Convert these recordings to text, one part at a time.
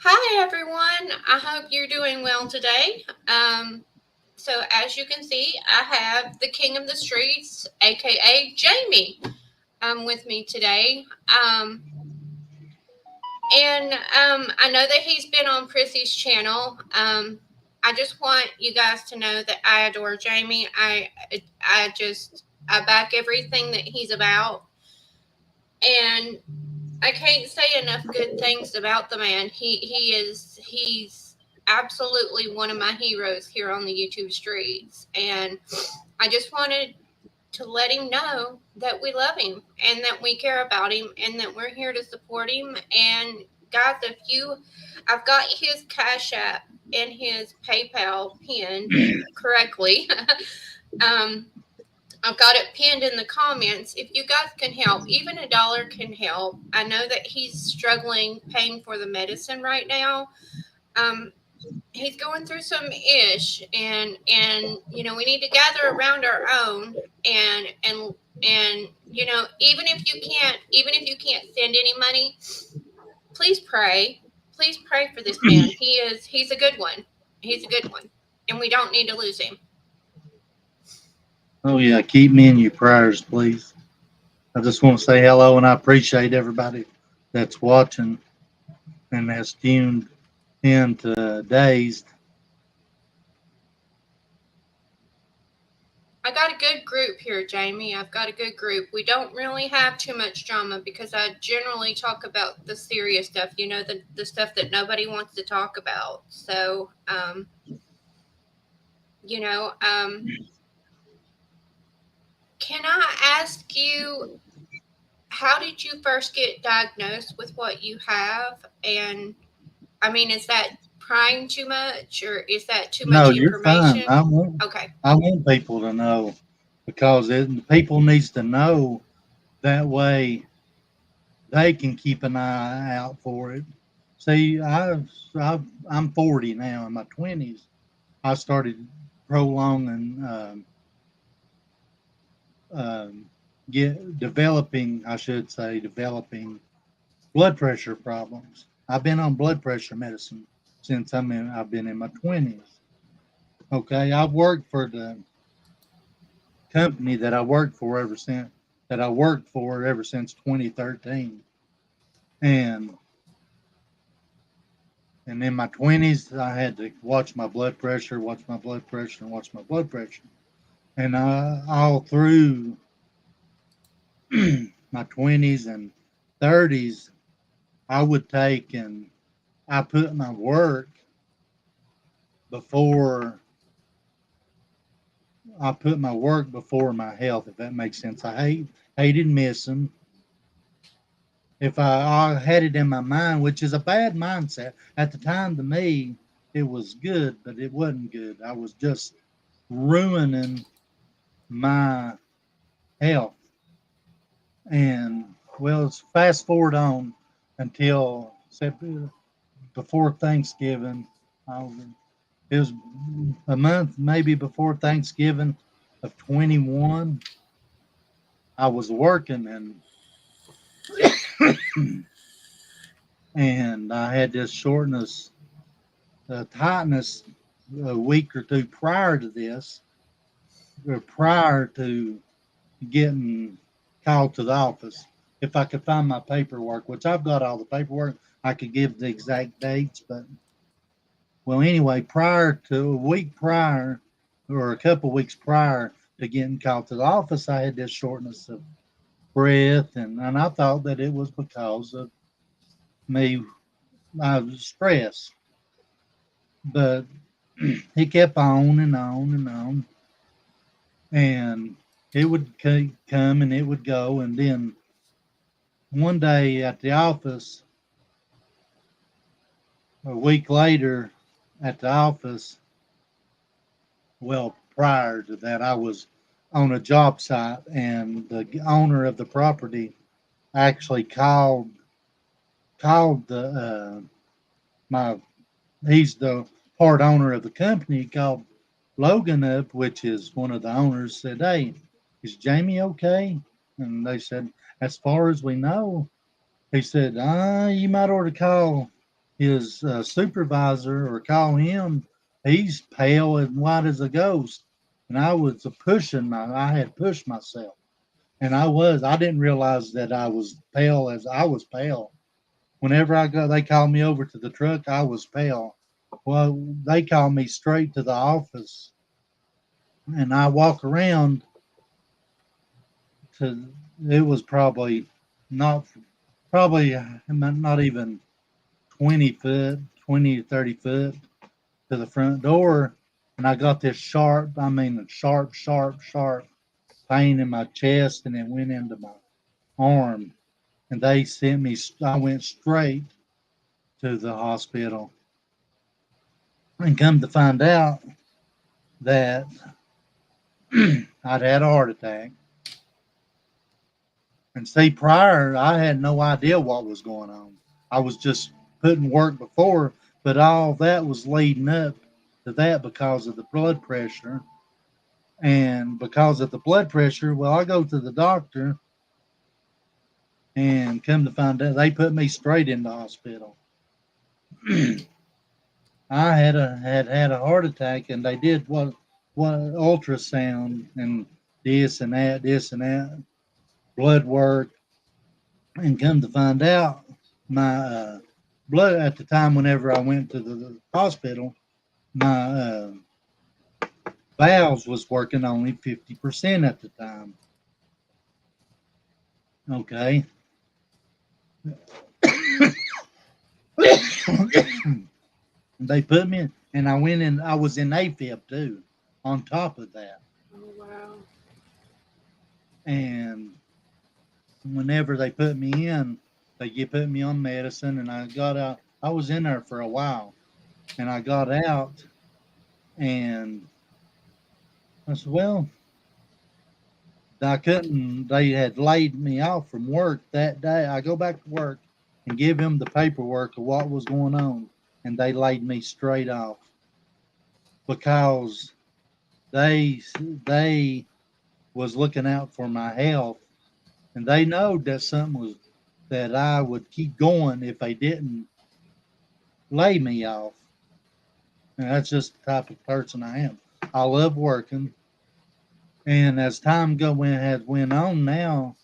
Hi everyone, I hope you're doing well today. So as you can see, I have the king of the streets, aka Jamie, with me today. And I know that he's been on Prissy's channel. I just want you guys to know that I adore Jamie. I back everything that he's about, and I can't say enough good things about the man. He's absolutely one of my heroes here on the YouTube streets, and I just wanted to let him know that we love him and that we care about him and that we're here to support him. And guys, I've got his Cash App and his PayPal pinned correctly. um, I've got it pinned in the comments. If you guys can help, even $1 can help. I know that he's struggling paying for the medicine right now. Um, he's going through some ish, and we need to gather around our own, and even if you can't send any money, please pray. Please pray for this man. He's a good one. He's a good one, and we don't need to lose him. Oh, yeah. Keep me in your prayers, please. I just want to say hello, and I appreciate everybody that's watching and has tuned in to Dazed. I got a good group here, Jamie. I've got a good group. We don't really have too much drama because I generally talk about the serious stuff, the stuff that nobody wants to talk about. So, you know, um, can I ask you, how did you first get diagnosed with what you have? And I mean, is that prying too much or is that too No, much you're fine. information? Okay. I want people to know because people needs to know that way they can keep an eye out for it. See, I'm 40 now. In my 20s, I started prolonging, um, developing, I should say, developing blood pressure problems. I've been on blood pressure medicine since I've been in my 20s. Okay, I've worked for the company that I worked for ever since 2013, and in my 20s I had to watch my blood pressure, watch my blood pressure, and watch my blood pressure, and all through my 20s and 30s, I would take and I put my work before my health, if that makes sense. I hated missing. If I had it in my mind, which is a bad mindset at the time, to me it was good, but it wasn't good. I was just ruining my health. And well, it's fast forward on until before Thanksgiving. I was, it was a month maybe before Thanksgiving of 21. I was working and I had this shortness, tightness a week or two prior to this, or prior to getting called to the office. If I could find my paperwork, which I've got all the paperwork, I could give the exact dates. But well, anyway, prior to a week prior, or a couple of weeks prior to getting called to the office, I had this shortness of breath, and I thought that it was because of me, I was stressed. But he kept on and on and on, and it would come and it would go, and then one day at the office, a week later at the office, well, prior to that, I was on a job site, and the owner of the property actually called the my he's the part owner of the company. He called Logan up, which is one of the owners, said, "Hey, is Jamie okay?" And they said, "As far as we know." He said, "You might ought to call his supervisor or call him. He's pale and white as a ghost. And I was I had pushed myself. And I didn't realize that I was pale as I was pale. Whenever they called me over to the truck, I was pale. Well, they called me straight to the office, and I walk around to, it was not, probably not even 20 foot, 20 to 30 foot to the front door. And I got this sharp pain in my chest, and it went into my arm. And they I went straight to the hospital. And come to find out that I'd had a heart attack. And see, prior, I had no idea what was going on. I was just putting work before, but all that was leading up to that because of the blood pressure. And because of the blood pressure, well, I go to the doctor, and come to find out, they put me straight in the hospital. I had a heart attack, and they did what ultrasound and this and that, blood work, and come to find out, my blood at the time, whenever I went to the hospital, my valves was working only 50% at the time. Okay. They put me in, and I was in AFib too, on top of that. Oh, wow. And whenever they put me in, they put me on medicine, and I got out. I was in there for a while, and I got out, and I said, well, I couldn't, they had laid me off from work that day. I go back to work and give them the paperwork of what was going on, and they laid me straight off because they was looking out for my health, and they know that I would keep going if they didn't lay me off. And that's just the type of person I am. I love working. And as time went on now,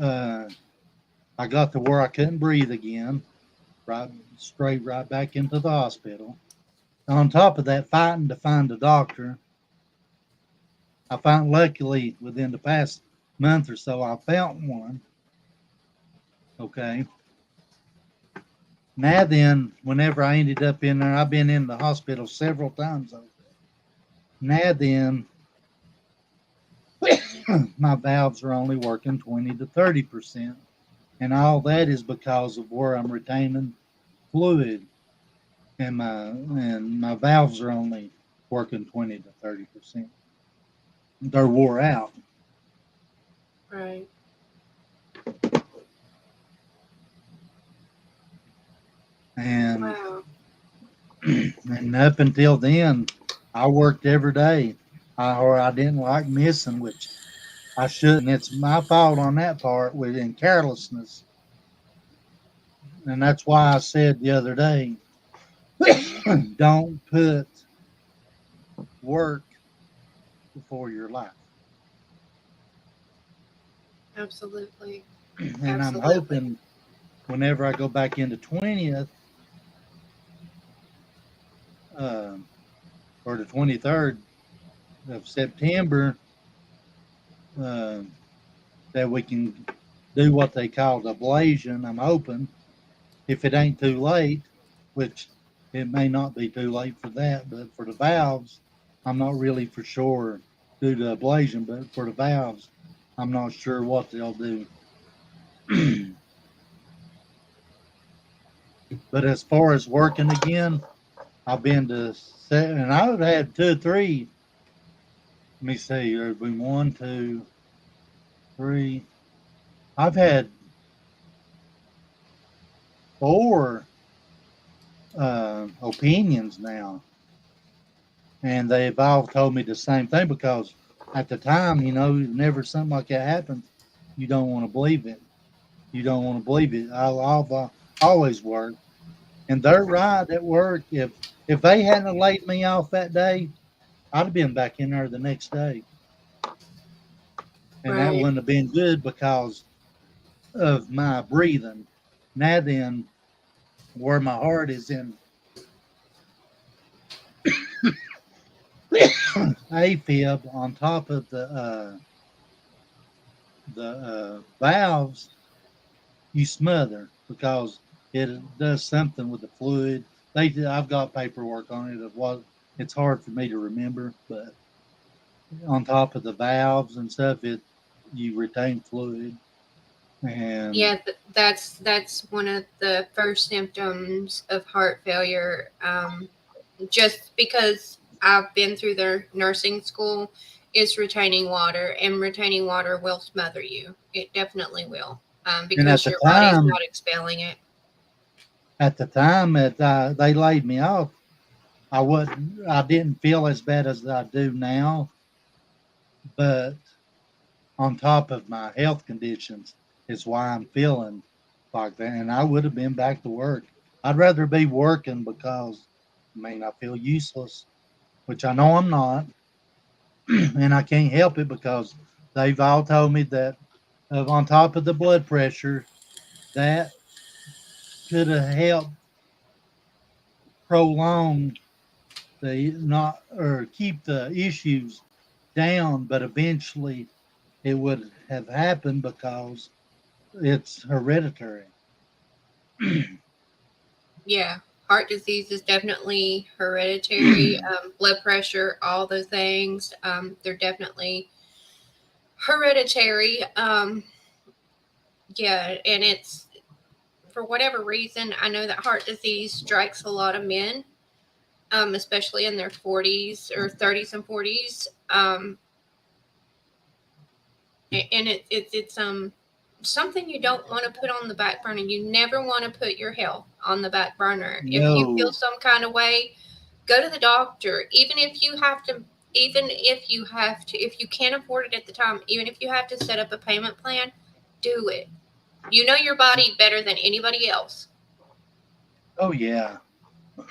I got to where I couldn't breathe again, right back into the hospital. On top of that, fighting to find a doctor, I found, luckily, within the past month or so, I found one. Okay. Now then, whenever I ended up in there, I've been in the hospital several times over there. Now then, my valves are only working 20 to 30%. And all that is because of where I'm retaining fluid. And my valves are only working 20 to 30%. They're wore out. Right. And Wow. and up until then, I worked every day. I didn't like missing, which I shouldn't. It's my fault on that part within carelessness. And that's why I said the other day, don't put work before your life. Absolutely. And I'm hoping whenever I go back into 20th or the 23rd of September, that we can do what they call the ablation. I'm hoping, if it ain't too late, which it may not be too late for that, but for the valves, I'm not really for sure do the ablation, but for the valves, I'm not sure what they'll do. But as far as working again, I've been to 7, and I've had 2 or 3. Let me see, there's been 1, 2, 3. I've had 4 opinions now, and they've all told me the same thing, because at the time, whenever something like that happens, you don't want to believe it. You don't want to believe it. All always work. And they're right at work. If they hadn't laid me off that day, I'd have been back in there the next day. And that Right. wouldn't have been good because of my breathing. Now then, where my heart is in AFib on top of the valves, you smother because it does something with the fluid. I've got paperwork on it of what it's hard for me to remember, but on top of the valves and stuff, you retain fluid. And Yeah, that's one of the first symptoms of heart failure. Just because I've been through their nursing school, is retaining water, and retaining water will smother you. It definitely will, and because your body's not expelling it. at the time that they laid me off, I didn't feel as bad as I do now, but on top of my health conditions is why I'm feeling like that. And I would have been back to work. I'd rather be working because, I mean, I feel useless, which I know I'm not. And I can't help it because they've all told me that on top of the blood pressure, that could have helped prolong the not or keep the issues down, but eventually it would have happened because it's hereditary. Yeah, heart disease is definitely hereditary. Blood pressure, all those things, they're definitely hereditary. Yeah, and it's, for whatever reason, I know that heart disease strikes a lot of men, especially in their 40s or 30s and 40s. And it's something you don't want to put on the back burner. You never want to put your health on the back burner. If you feel No. some kind of way, go to the doctor. If you can't afford it at the time, even if you have to set up a payment plan, do it. You know your body better than anybody else. Oh yeah.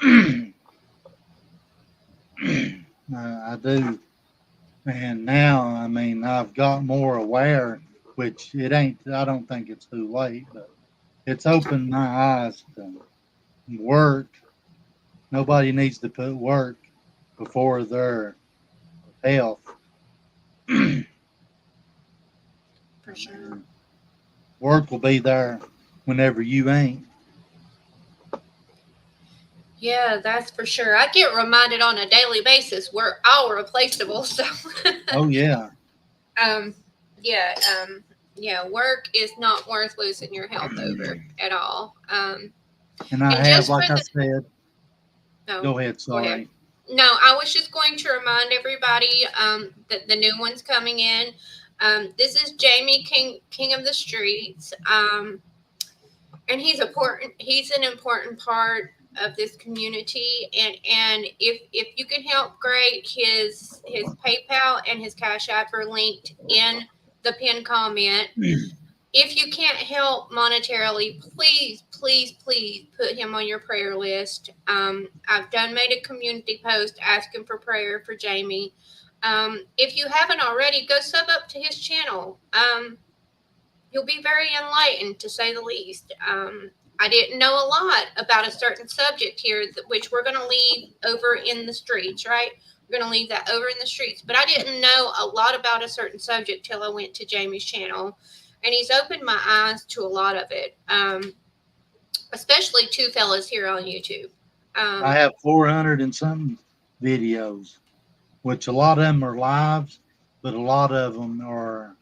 I do. And now, I mean, I've got more aware, which it ain't, I don't think it's too late, but it's opened my eyes to work. Nobody needs to put work before their health. For sure. Work will be there whenever you ain't. Yeah, that's for sure. I get reminded on a daily basis we're all replaceable. So, Oh yeah. um, yeah, yeah, work is not worth losing your health over at all. And I And have, just for like I the said, no, go ahead, go ahead. sorry. No, I was just going to remind everybody that the new one's coming in. This is Jamie King of the Streets, and he's important. He's an important part of this community, and if you can help, great. His PayPal and his Cash App are linked in the pinned comment. If you can't help monetarily, please put him on your prayer list. I've made a community post asking for prayer for Jamie. If you haven't already, go sub up to his channel. You'll be very enlightened, to say the least. I didn't know a lot about a certain subject here, which we're going to leave over in the streets, right? We're going to leave that over in the streets. But I didn't know a lot about a certain subject till I went to Jamie's channel. And he's opened my eyes to a lot of it, especially two fellas here on YouTube. I have 400 and something videos, which a lot of them are lives, but a lot of them are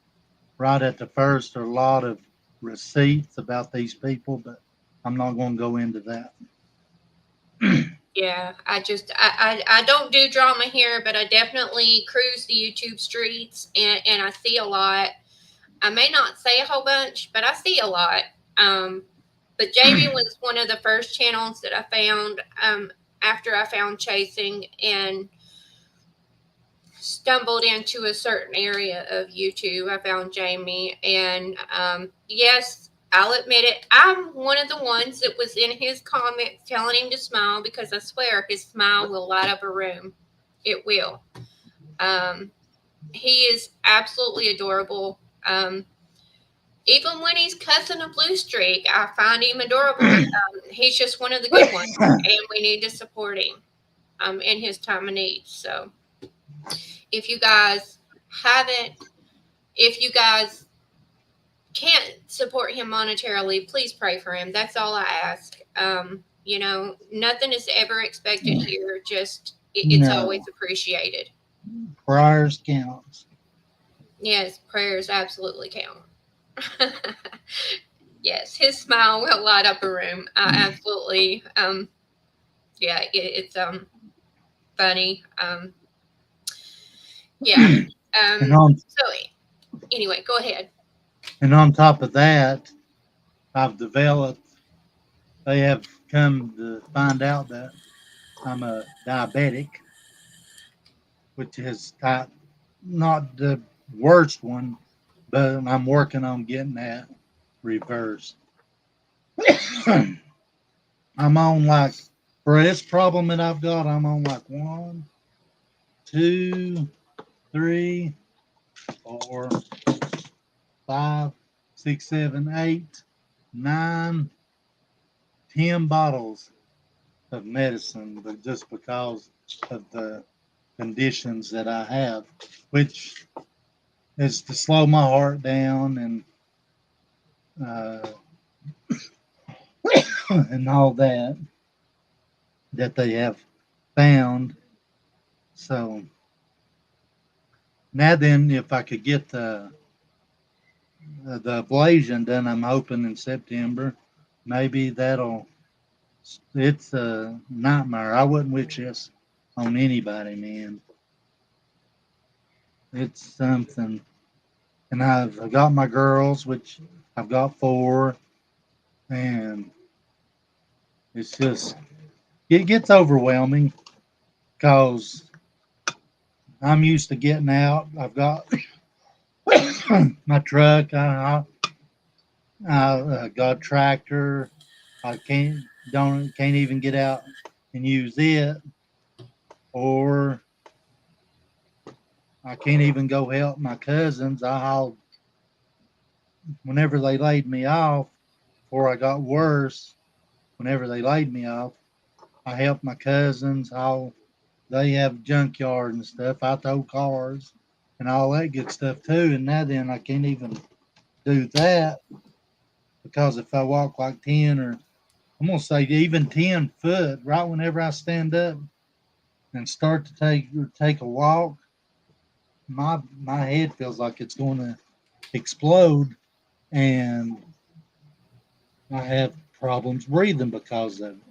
right at the first. There are a lot of receipts about these people, but I'm not going to go into that. Yeah, I don't do drama here, but I definitely cruise the YouTube streets, and I see a lot. I may not say a whole bunch, but I see a lot. But Jamie was one of the first channels that I found after I found Chasing and stumbled into a certain area of YouTube. I found Jamie, and yes, I'll admit it. I'm one of the ones that was in his comments telling him to smile, because I swear his smile will light up a room. It will. He is absolutely adorable. Even when he's cussing a blue streak, I find him adorable. He's just one of the good ones, and we need to support him in his time of need. So if you guys can't support him monetarily, please pray for him. That's all I ask. Nothing is ever expected here. Just it's always appreciated. Prayers counts. Yes, prayers absolutely count. Yes, his smile will light up a room. Absolutely. It's funny. Yeah. So anyway, go ahead. And on top of that, they have come to find out that I'm a diabetic, which is not the worst one, but I'm working on getting that reversed. I'm on for this problem that I've got, I'm on 1, 2, 3, 4, 5, 6, 7, 8, 9, 10 bottles of medicine, but just because of the conditions that I have, which is to slow my heart down and and all that they have found. So now then, if I could get the ablation done, I'm hoping in September, maybe it's a nightmare. I wouldn't wish this on anybody, man. It's something. And I've got my girls, which I've got 4, and it's just, it gets overwhelming because I'm used to getting out. I've got my truck. I got a tractor. I can't even get out and use it, or I can't even go help my cousins. Whenever they laid me off, before I got worse, whenever they laid me off, I helped my cousins. They have junkyard and stuff. I tow cars and all that good stuff too. And now then I can't even do that because if I walk 10 or I'm gonna say even 10 foot, right whenever I stand up and start to take a walk, my head feels like it's going to explode, and I have problems breathing because of it.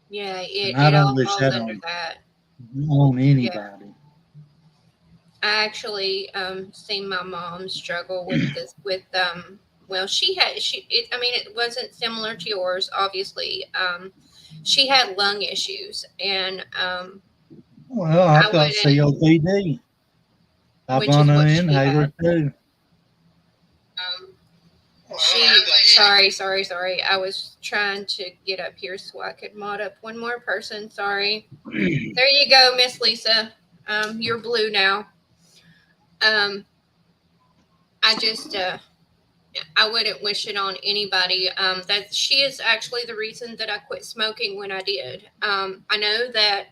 Yeah, it all falls under that. On anybody. Yeah. I actually seen my mom struggle with this. Well, it wasn't similar to yours, obviously. She had lung issues, and well, I've got COPD. I'm on an inhaler too. Sorry. I was trying to get up here so I could mod up one more person. Sorry. There you go, Miss Lisa. You're blue now. I just I wouldn't wish it on anybody. That she is actually the reason that I quit smoking when I did. I know that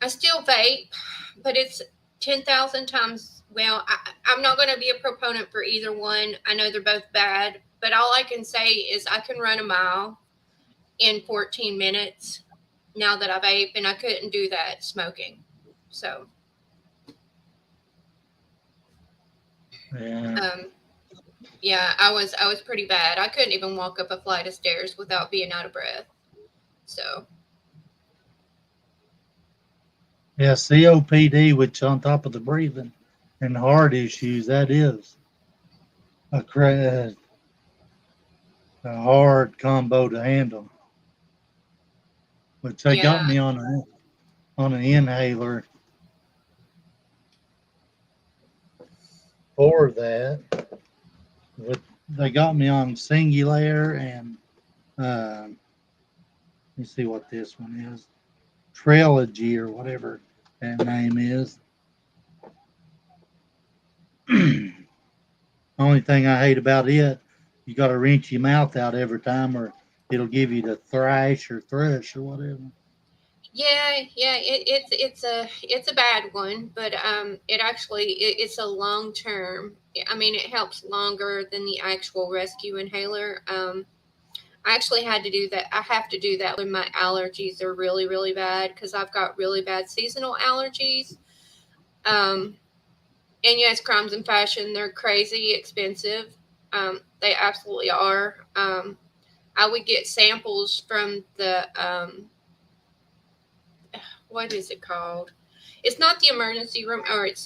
I still vape, but it's 10,000 times. Well, I'm not going to be a proponent for either one. I know they're both bad, but all I can say is I can run a mile in 14 minutes now that I vape, and I couldn't do that smoking. So, yeah, I was pretty bad. I couldn't even walk up a flight of stairs without being out of breath. So. Yeah, COPD, which on top of the breathing and heart issues, that is a hard combo to handle. Which they got me on an inhaler. for that. They got me on Singular and let me see what this one is. Trilogy or whatever that name is. Only thing I hate about it, you got to rinse your mouth out every time, or it'll give you the thrush or whatever. Yeah, it's a bad one, but it's a long term. I mean, it helps longer than the actual rescue inhaler. I actually had to do that. I have to do that when my allergies are really, really bad because I've got really bad seasonal allergies. Um, and yes, crimes and fashion, they're crazy expensive. They absolutely are. I would get samples from the what is it called? It's not the emergency room, or it's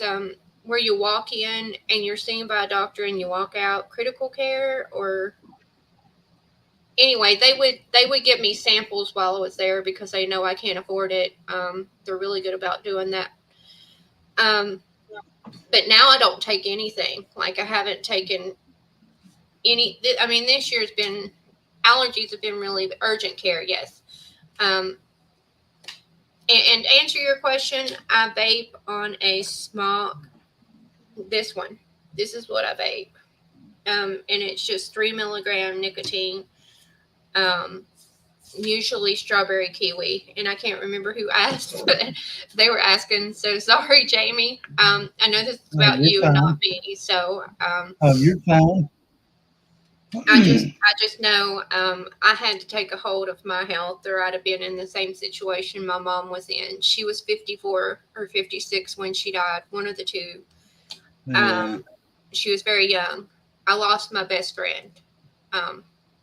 where you walk in and you're seen by a doctor and you walk out. Critical care, or anyway, they would give me samples while I was there because they know I can't afford it. They're really good about doing that. But now I don't take anything. Like I haven't taken any. I mean, this year's been allergies have been really urgent care. Yes. And to answer your question, I vape on a small. This one. This is what I vape. And it's just 3 milligram nicotine. Um, Usually strawberry kiwi, and I can't remember who asked, but they were asking. So sorry, Jamie. I know this is about you fine. and not me. So you're fine. I just know I had to take a hold of my health, or I'd have been in the same situation my mom was in. She was 54 or 56 when she died, one of the two. Yeah. She was very young. I lost my best friend.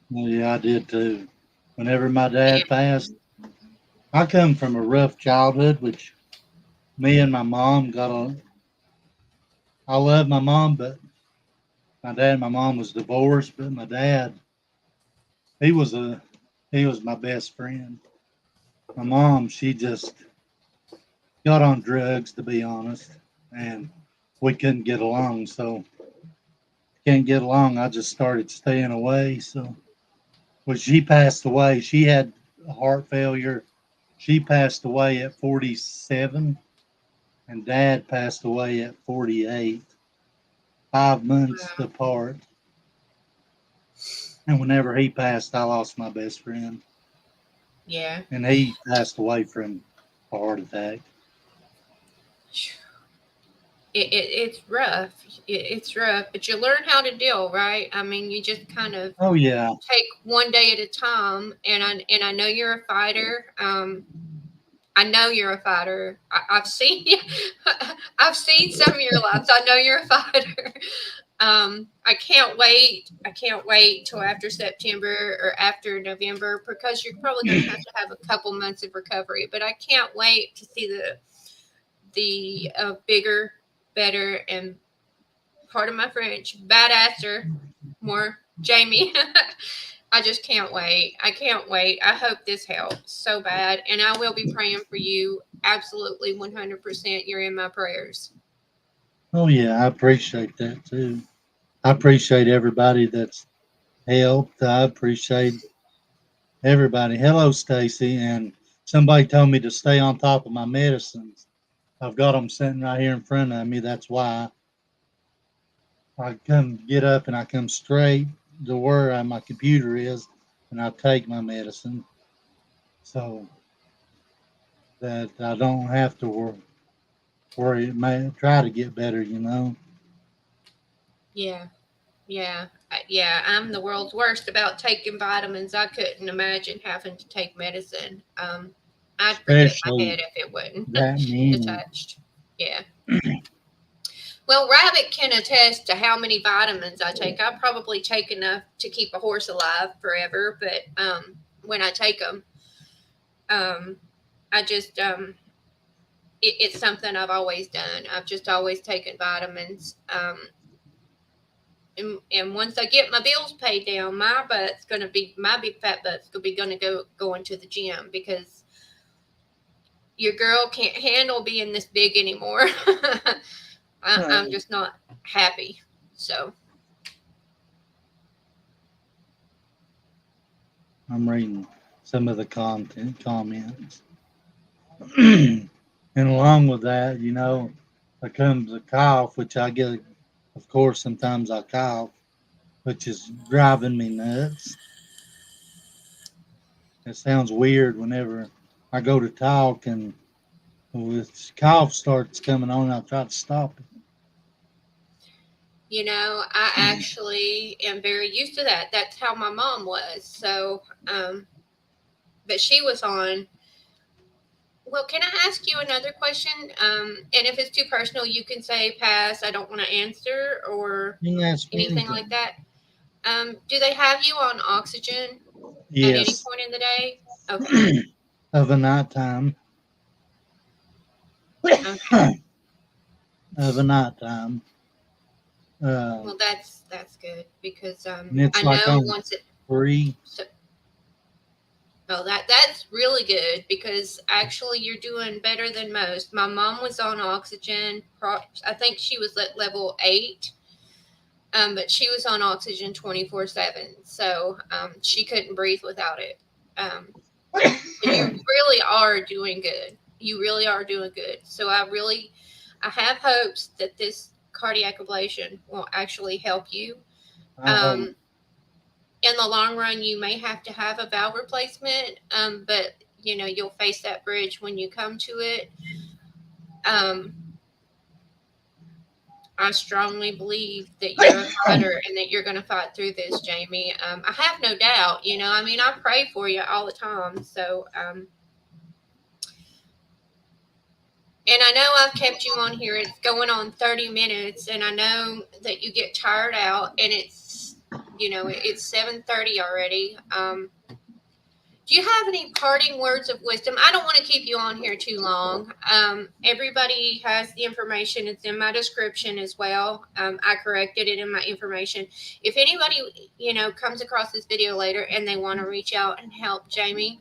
Yeah, I did too. Whenever my dad passed, I come from a rough childhood, which me and my mom got on. I love my mom, but my dad and my mom was divorced. But my dad, he was a he was my best friend. My mom, she just got on drugs, to be honest, and we couldn't get along. So can't get along. I just started staying away. So when she passed away, she had heart failure. She passed away at 47, and Dad passed away at 48, 5 months apart. And whenever he passed, I lost my best friend. Yeah. And he passed away from a heart attack. It's rough. It's rough, but you learn how to deal, right? I mean, you just kind of Oh yeah, take one day at a time. And I know you're a fighter. I know you're a fighter. I've seen I've seen some of your lives. I know you're a fighter. I can't wait. I can't wait till after September or after November because you're probably going to have a couple months of recovery. But I can't wait to see the bigger, better, and pardon my French, badasser, more Jamie. I just can't wait. I can't wait. I hope this helps so bad. And I will be praying for you. Absolutely 100%. You're in my prayers. oh yeah, I appreciate that too. I appreciate everybody that's helped. I appreciate everybody. Hello, Stacy. And somebody told me to stay on top of my medicines. I've got them sitting right here in front of me. That's why I come get up and I come straight to where my computer is, and I take my medicine so that I don't have to worry. It may try to get better, you know. Yeah. Yeah. Yeah. I'm the world's worst about taking vitamins. I couldn't imagine having to take medicine. I'd forget my Especially head if it wasn't that many. attached. Yeah. Well, Rabbit can attest to how many vitamins I take. I probably take enough to keep a horse alive forever, but when I take them, I just it's something I've always done. I've just always taken vitamins. And once I get my bills paid down, my big fat butt's gonna be going to the gym because your girl can't handle being this big anymore. I'm just not happy. So I'm reading some of the comments. And along with that, there comes a cough, which I get, of course, sometimes I cough, which is driving me nuts. It sounds weird whenever I go to talk and this cough starts coming on, I try to stop it. I actually am very used to that. That's how my mom was. So, but she was on. Well, can I ask you another question? And if it's too personal, you can say pass. I don't want to answer or You can ask me anything like anything. that. Do they have you on oxygen at any Yes. point in the day? Okay. Of a nighttime. Okay. Of a nighttime. Well, that's good because And it's I like know on once it. 3. So, oh, that's really good because actually you're doing better than most. My mom was on oxygen. I think she was at level 8, but she was on oxygen 24/7. So she couldn't breathe without it. You really are doing good. You really are doing good. So I have hopes that this cardiac ablation will actually help you. I hope. In the long run, you may have to have a valve replacement, but you'll face that bridge when you come to it. I strongly believe that you're a fighter and that you're going to fight through this, Jamie. I have no doubt. I pray for you all the time. So, and I know I've kept you on here. It's going on 30 minutes, and I know that you get tired out, and it's 7:30 already. Do you have any parting words of wisdom? I don't want to keep you on here too long. Everybody has the information. It's in my description as well. I corrected it in my information. If anybody, comes across this video later and they want to reach out and help Jamie,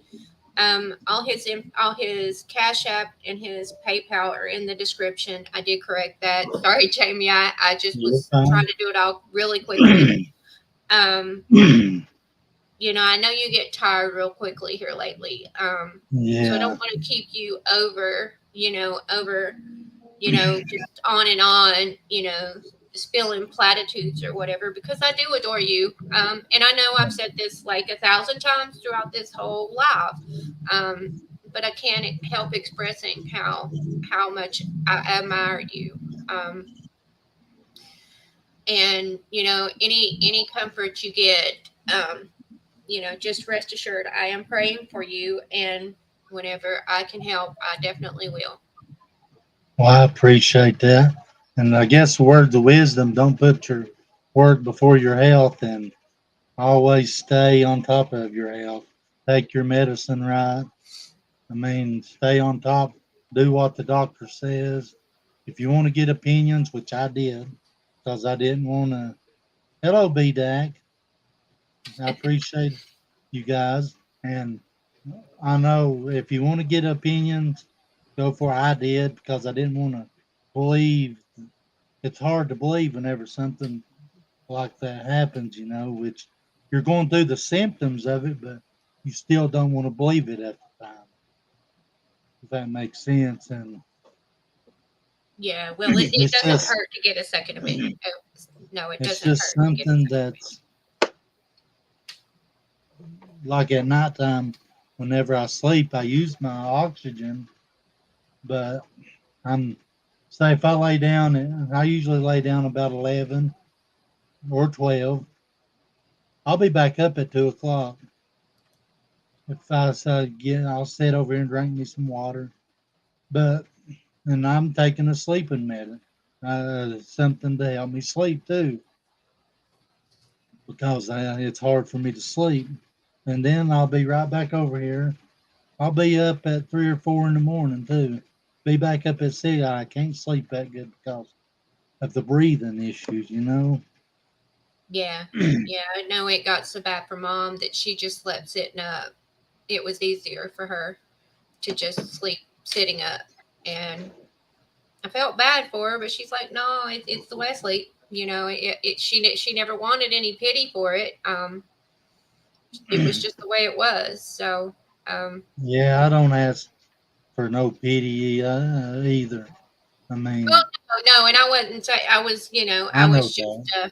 all his Cash App and his PayPal are in the description. I did correct that. Sorry, Jamie. I just You're was trying fine. to do it all really quickly. I know you get tired real quickly here lately. So I Yeah. don't want to keep you over, just on and on, spilling platitudes or whatever, because I do adore you. And I know I've said this like 1,000 times throughout this whole live. But I can't help expressing how much I admire you. And any comfort you get, just rest assured I am praying for you, and whenever I can help, I definitely will. Well, I appreciate that. And I guess words of wisdom, don't put your work before your health, and always stay on top of your health. Take your medicine right. I mean, stay on top. Do what the doctor says. If you want to get opinions, which I did, because I didn't want to. Hello, BDAC. I appreciate you guys. And I know if you want to get opinions, go for it. I did because I didn't want to believe. It's hard to believe whenever something like that happens, which you're going through the symptoms of it, but you still don't want to believe it at the time. If that makes sense. And Yeah, well, it it's doesn't just hurt to get a second opinion. No, it it's doesn't just hurt to get a something second that's like at nighttime, whenever I sleep, I use my oxygen, but I'm say if I lay down, I usually lay down about 11 or 12. I'll be back up at 2 o'clock. If I again, I'll sit over here and drink me some water. But and I'm taking a sleeping med, something to help me sleep too, because it's hard for me to sleep. And then I'll be right back over here. I'll be up at 3 or 4 in the morning too. Be back up at 6. I can't sleep that good because of the breathing issues. Yeah, yeah, I know it got so bad for Mom that she just slept sitting up. It was easier for her to just sleep sitting up, and I felt bad for her, but she's like, no, it's the Wesley. You know, she never wanted any pity for it. It was just the way it was. So, yeah, I don't ask for no pity either. I well, mean, no, and I wasn't. I was, I know that.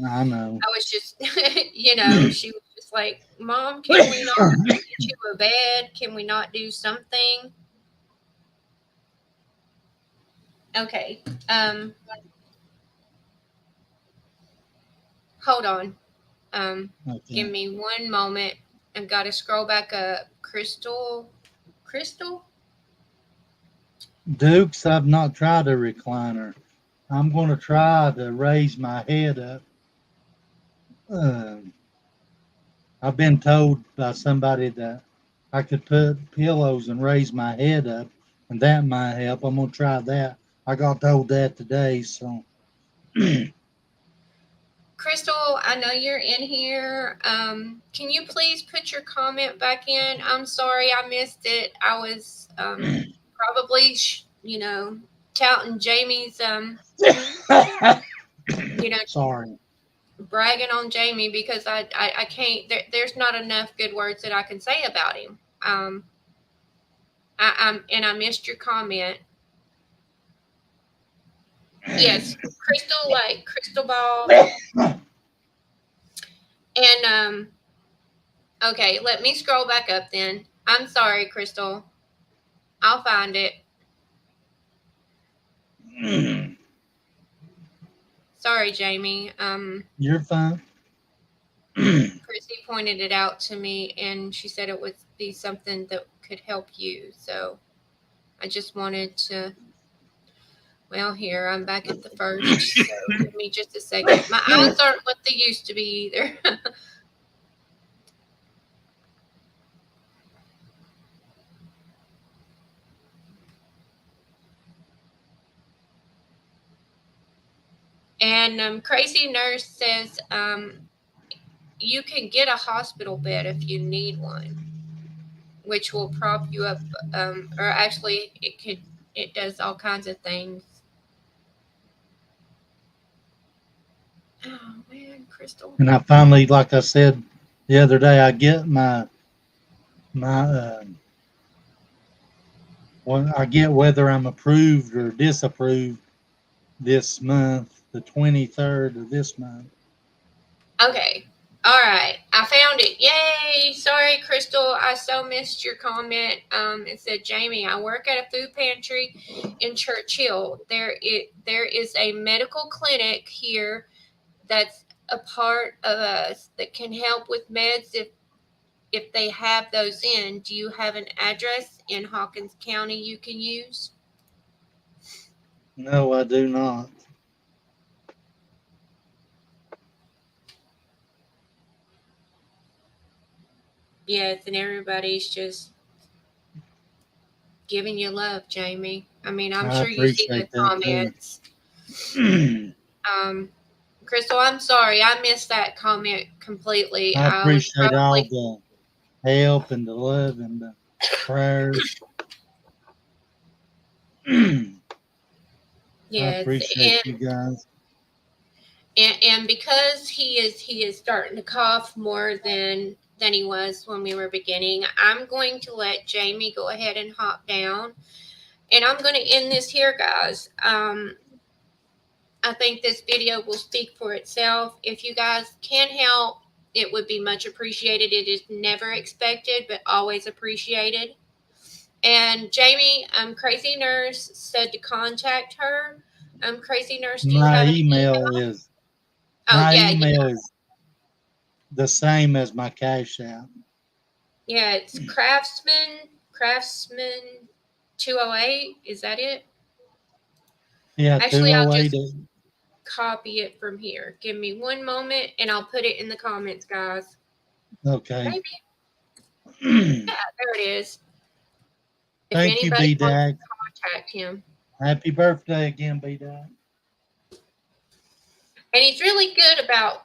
I know. I was just, she was just like, Mom, can we not get you a bed? Can we not do something? Okay. Hold on. Give Okay. me one moment. I've got to scroll back up. Crystal? Dukes, I've not tried a recliner. I'm going to try to raise my head up. I've been told by somebody that I could put pillows and raise my head up, and that might help. I'm going to try that. I got told that today, so. Crystal, I know you're in here. Can you please put your comment back in? I'm sorry I missed it. I was probably, touting Jamie's, Sorry. bragging on Jamie because I can't. There's not enough good words that I can say about him. I missed your comment. Yes, crystal, like crystal ball. And okay, let me scroll back up then. I'm sorry, Crystal. I'll find it. Sorry, Jamie. You're fine. Chrissy pointed it out to me, and she said it would be something that could help you. So I just wanted to. Well, here I'm back at the first. So give me just a second. My eyes aren't what they used to be either. And Crazy Nurse says you can get a hospital bed if you need one, which will prop you up, or actually it does all kinds of things. Oh man, Crystal. And I finally, like I said the other day, I get my well, I get whether I'm approved or disapproved this month, the 23rd of this month. Okay. All right. I found it. Yay. Sorry, Crystal. I so missed your comment. It said, Jamie, I work at a food pantry in Churchill. There is a medical clinic here that's a part of us that can help with meds if they have those in. Do you have an address in Hawkins County you can use? No, I do not. Yes, and everybody's just giving you love, Jamie. I mean, I'm I sure you see the appreciate that comments. too. Crystal, I'm sorry. I missed that comment completely. I I was appreciate all the help and the love and the prayers. I yes, appreciate you guys. and because he is starting to cough more than he was when we were beginning, I'm going to let Jamie go ahead and hop down, and I'm going to end this here, guys. I think this video will speak for itself. If you guys can help, it would be much appreciated. It is never expected, but always appreciated. And Jamie, Crazy Nurse said to contact her. Crazy Nurse, do you My have an email email? is Oh yeah, the same as my Cash App. yeah. It's Craftsman 208. Is that it? Yeah, Actually, I'll 208. just copy it from here. Give me one moment, and I'll put it in the comments, guys. Okay. Maybe. Yeah, there it is. If Thank you, anybody wants B-Dag. to contact him. Happy birthday again, B-Dag. And he's really good about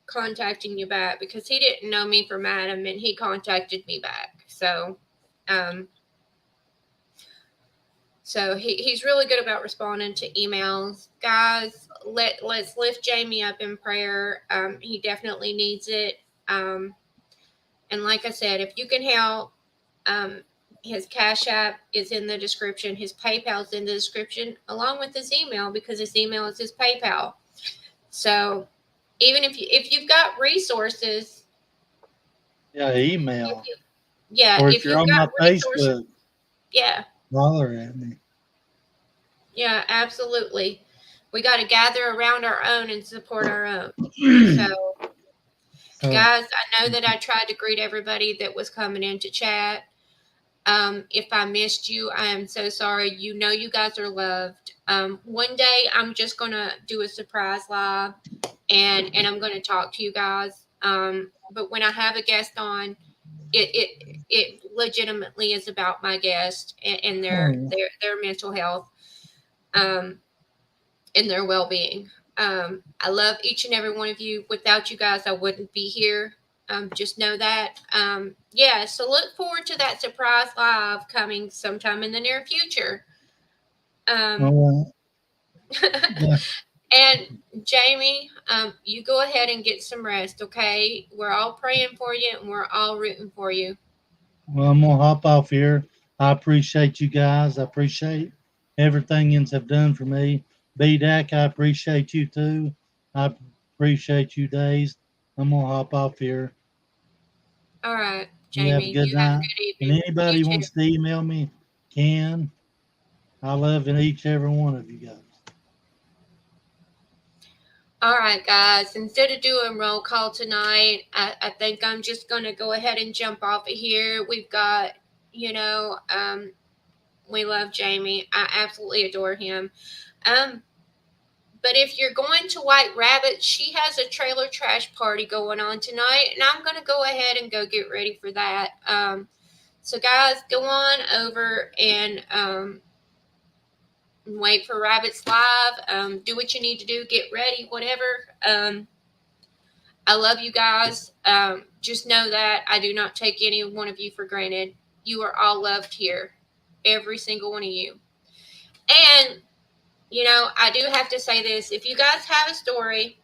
contacting you back, because he didn't know me from Adam and he contacted me back. So So he's really good about responding to emails. Guys, let's lift Jamie up in prayer. He definitely needs it. And like I said, if you can help, his Cash App is in the description. His PayPal is in the description, along with his email, because his email is his PayPal. So even if you've got resources, email. Or if you're on my Facebook, yeah, holler at me. Yeah, absolutely. We got to gather around our own and support our own. So, guys, I know that I tried to greet everybody that was coming in to chat. If I missed you, I am so sorry. You know you guys are loved. One day I'm just going to do a surprise live and I'm going to talk to you guys. But when I have a guest on, it legitimately is about my guest and their mental health. And their well-being. I love each and every one of you. Without you guys, I wouldn't be here. Just know that. So look forward to that surprise live coming sometime in the near future. And Jamie, you go ahead and get some rest, okay? We're all praying for you and we're all rooting for you. Well, I'm going to hop off here. I appreciate you guys. I appreciate everything you have done for me. BDAC, I appreciate you too. I appreciate you, Days. I'm going to hop off here. All right, Jamie. You have a good night. Have a good evening. And anybody wants to email me, can. I love each and every one of you guys. All right, guys, instead of doing roll call tonight, I think I'm just going to go ahead and jump off of here. We've got, we love Jamie. I absolutely adore him. But if you're going to White Rabbit, she has a trailer trash party going on tonight, and I'm going to go ahead and go get ready for that. So, guys, go on over and wait for Rabbit's live. Do what you need to do. Get ready, whatever. I love you guys. Just know that I do not take any one of you for granted. You are all loved here. Every single one of you. And, I do have to say this. If you guys have a story,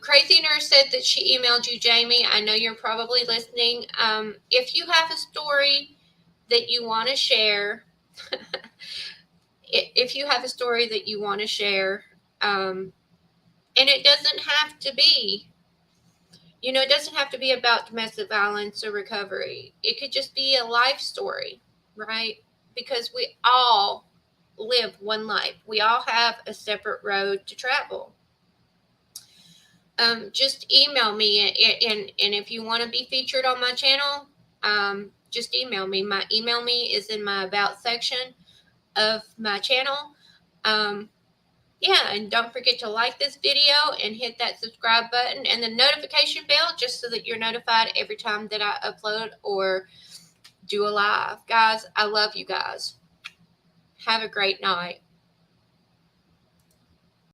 Crazy Nurse said that she emailed you, Jamie. I know you're probably listening. If you have a story that you want to share, and it doesn't have to be, it doesn't have to be about domestic violence or recovery. It could just be a life story, right? Because we all live one life. We all have a separate road to travel. Just email me, and if you want to be featured on my channel, just email me. My email me is in my about section of my channel. And don't forget to like this video and hit that subscribe button and the notification bell just so that you're notified every time that I upload or do a live. Guys, I love you guys. Have a great night.